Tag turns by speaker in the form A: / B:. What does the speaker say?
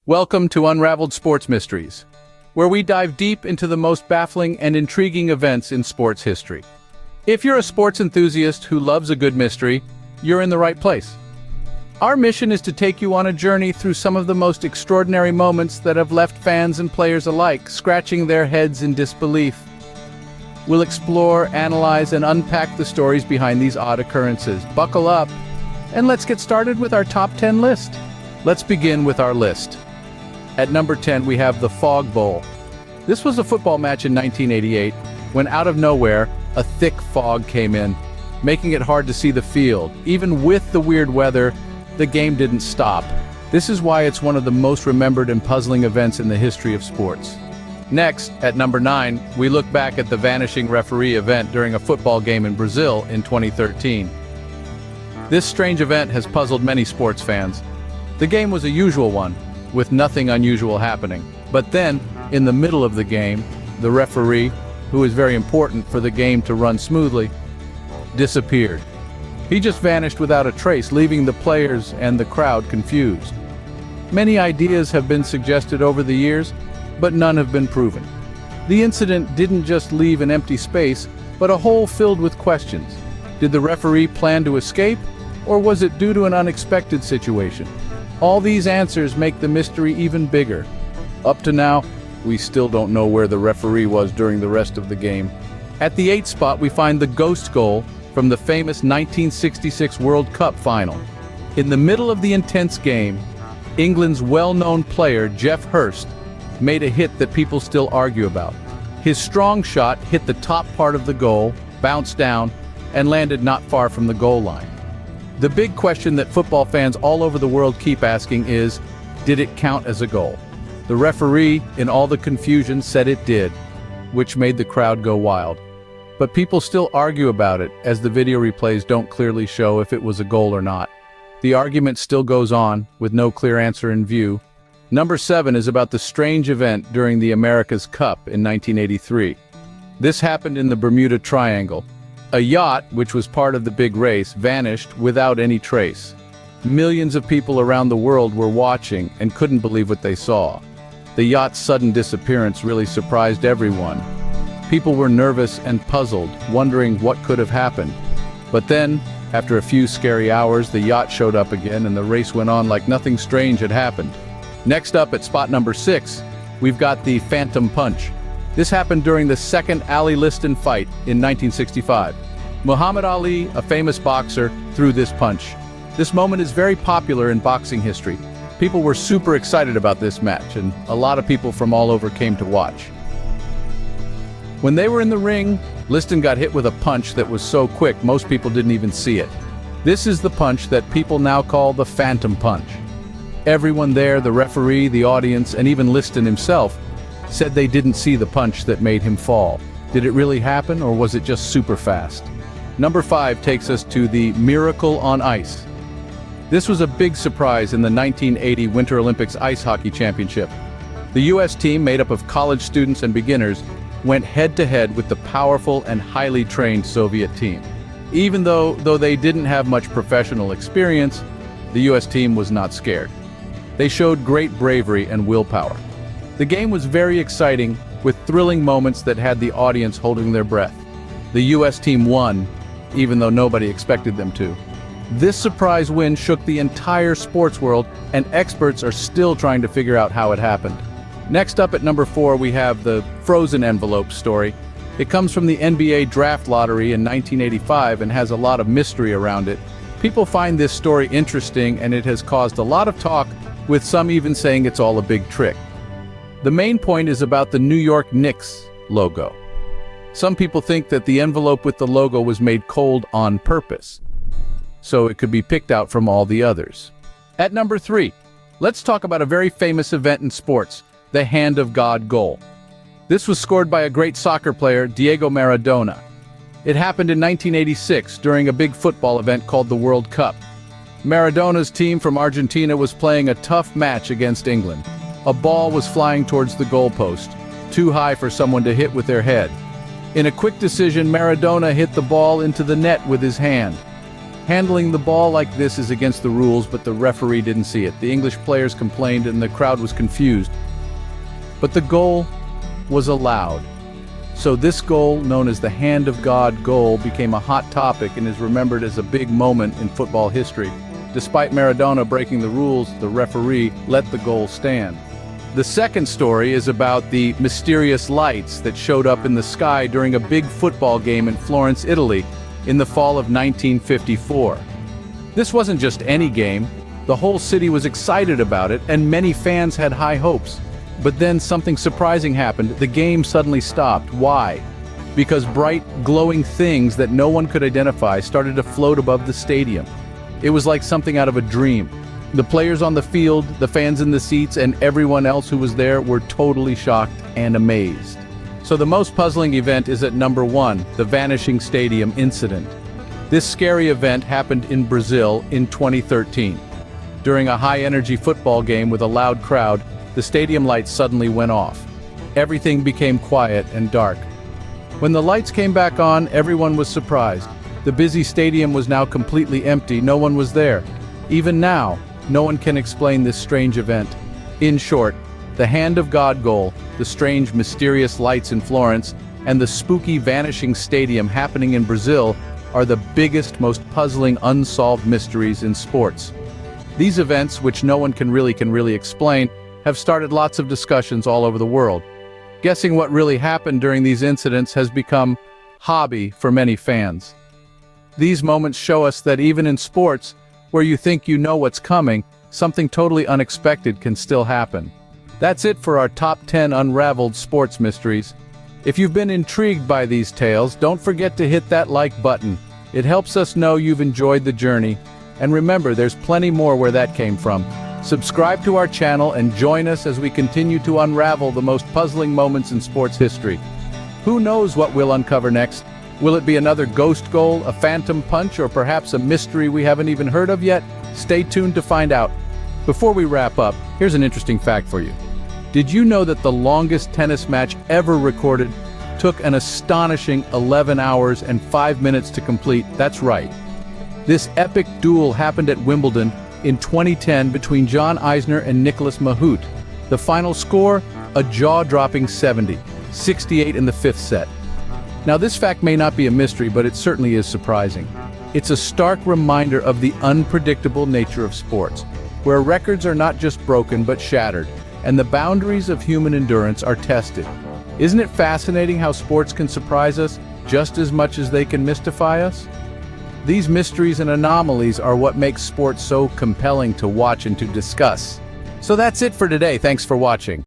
A: Welcome to Unraveled Sports Mysteries, where we dive deep into the most baffling and intriguing events in sports history. If you're a sports enthusiast who loves a good mystery, you're in the right place. Our mission is to take you on a journey through some of the most extraordinary moments that have left fans and players alike scratching their heads in disbelief. We'll explore, analyze, and unpack the stories behind these odd occurrences. Buckle up, and let's get started with our top 10 list. Let's begin with our list. At number 10, we have the Fog Bowl. This was a football match in 1988, when out of nowhere, a thick fog came in, making it hard to see the field. Even with the weird weather, the game didn't stop. This is why it's one of the most remembered and puzzling events in the history of sports. Next, at number 9, we look back at the vanishing referee event during a football game in Brazil in 2013. This strange event has puzzled many sports fans. The game was a usual one, with nothing unusual happening. But then, in the middle of the game, the referee, who is very important for the game to run smoothly, disappeared. He just vanished without a trace, leaving the players and the crowd confused. Many ideas have been suggested over the years, but none have been proven. The incident didn't just leave an empty space, but a hole filled with questions. Did the referee plan to escape, or was it due to an unexpected situation? All these answers make the mystery even bigger. Up to now, we still don't know where the referee was during the rest of the game. At the 8th spot, we find the ghost goal from the famous 1966 World Cup final. In the middle of the intense game, England's well-known player, Geoff Hurst, made a hit that people still argue about. His strong shot hit the top part of the goal, bounced down, and landed not far from the goal line. The big question that football fans all over the world keep asking is, did it count as a goal? The referee, in all the confusion, said it did, which made the crowd go wild. But people still argue about it, as the video replays don't clearly show if it was a goal or not. The argument still goes on, with no clear answer in view. Number 7 is about the strange event during the America's Cup in 1983. This happened in the Bermuda Triangle. A yacht, which was part of the big race, vanished without any trace. Millions of people around the world were watching and couldn't believe what they saw. The yacht's sudden disappearance really surprised everyone. People were nervous and puzzled, wondering what could have happened. But then, after a few scary hours, the yacht showed up again and the race went on like nothing strange had happened. Next up at spot number 6, we've got the Phantom Punch. This happened during the second Ali Liston fight in 1965. Muhammad Ali, a famous boxer, threw this punch. This moment is very popular in boxing history. People were super excited about this match, and a lot of people from all over came to watch. When they were in the ring, Liston got hit with a punch that was so quick most people didn't even see it. This is the punch that people now call the Phantom Punch. Everyone there, the referee, the audience, and even Liston himself, said they didn't see the punch that made him fall. Did it really happen, or was it just super fast? Number 5 takes us to the Miracle on Ice. This was a big surprise in the 1980 Winter Olympics Ice Hockey Championship. The U.S. team, made up of college students and beginners, went head-to-head with the powerful and highly trained Soviet team. Even though they didn't have much professional experience, the U.S. team was not scared. They showed great bravery and willpower. The game was very exciting, with thrilling moments that had the audience holding their breath. The U.S. team won, even though nobody expected them to. This surprise win shook the entire sports world, and experts are still trying to figure out how it happened. Next up at number 4, we have the frozen envelope story. It comes from the NBA draft lottery in 1985 and has a lot of mystery around it. People find this story interesting, and it has caused a lot of talk, with some even saying it's all a big trick. The main point is about the New York Knicks logo. Some people think that the envelope with the logo was made cold on purpose, so it could be picked out from all the others. At number 3, let's talk about a very famous event in sports, the Hand of God goal. This was scored by a great soccer player, Diego Maradona. It happened in 1986 during a big football event called the World Cup. Maradona's team from Argentina was playing a tough match against England. A ball was flying towards the goalpost, too high for someone to hit with their head. In a quick decision, Maradona hit the ball into the net with his hand. Handling the ball like this is against the rules, but the referee didn't see it. The English players complained and the crowd was confused. But the goal was allowed. So this goal, known as the Hand of God goal, became a hot topic and is remembered as a big moment in football history. Despite Maradona breaking the rules, the referee let the goal stand. The second story is about the mysterious lights that showed up in the sky during a big football game in Florence, Italy, in the fall of 1954. This wasn't just any game. The whole city was excited about it, and many fans had high hopes. But then something surprising happened. The game suddenly stopped. Why? Because bright, glowing things that no one could identify started to float above the stadium. It was like something out of a dream. The players on the field, the fans in the seats, and everyone else who was there were totally shocked and amazed. So the most puzzling event is at number 1, the vanishing stadium incident. This scary event happened in Brazil in 2013. During a high-energy football game with a loud crowd, the stadium lights suddenly went off. Everything became quiet and dark. When the lights came back on, everyone was surprised. The busy stadium was now completely empty. No one was there. Even now, no one can explain this strange event. In short, the Hand of God goal, the strange, mysterious lights in Florence, and the spooky vanishing stadium happening in Brazil are the biggest, most puzzling, unsolved mysteries in sports. These events, which no one can really explain, have started lots of discussions all over the world. Guessing what really happened during these incidents has become hobby for many fans. These moments show us that even in sports, where you think you know what's coming, something totally unexpected can still happen. That's it for our top 10 unraveled sports mysteries. If you've been intrigued by these tales, don't forget to hit that like button. It helps us know you've enjoyed the journey. And remember, there's plenty more where that came from. Subscribe to our channel and join us as we continue to unravel the most puzzling moments in sports history. Who knows what we'll uncover next? Will it be another ghost goal, a phantom punch, or perhaps a mystery we haven't even heard of yet? Stay tuned to find out. Before we wrap up, here's an interesting fact for you. Did you know that the longest tennis match ever recorded took an astonishing 11 hours and 5 minutes to complete? That's right. This epic duel happened at Wimbledon in 2010 between John Isner and Nicolas Mahut. The final score, a jaw-dropping 68 in the 5th set. Now this fact may not be a mystery, but it certainly is surprising. It's a stark reminder of the unpredictable nature of sports, where records are not just broken but shattered, and the boundaries of human endurance are tested. Isn't it fascinating how sports can surprise us just as much as they can mystify us? These mysteries and anomalies are what makes sports so compelling to watch and to discuss. So that's it for today. Thanks for watching.